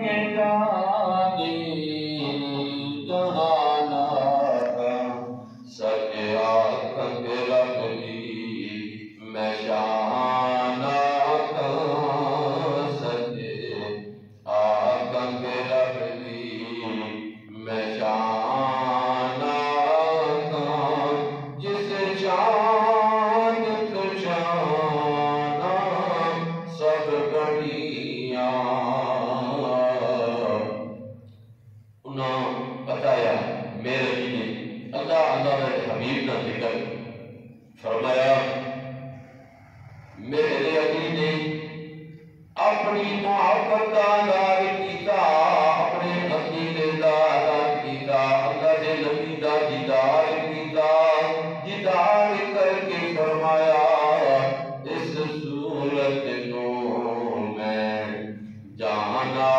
के जानी जहाना सके आँख रखली मैं शाना सके आँख रखली मैं शाना जिस शान तुझाना सब बढ़िया उन्होंने बताया मेरे जी ने अल्लाह अल्लाह मेरे हबीब का जिक्र फरमाया। मेरे अली ने अपनी मोहब्बत का ऐलान किया, अपने अकीदे का ऐलान किया, अल्लाह के नबी का दीदार किया, दीदार करके फरमाया इस सूरत को मैं जाना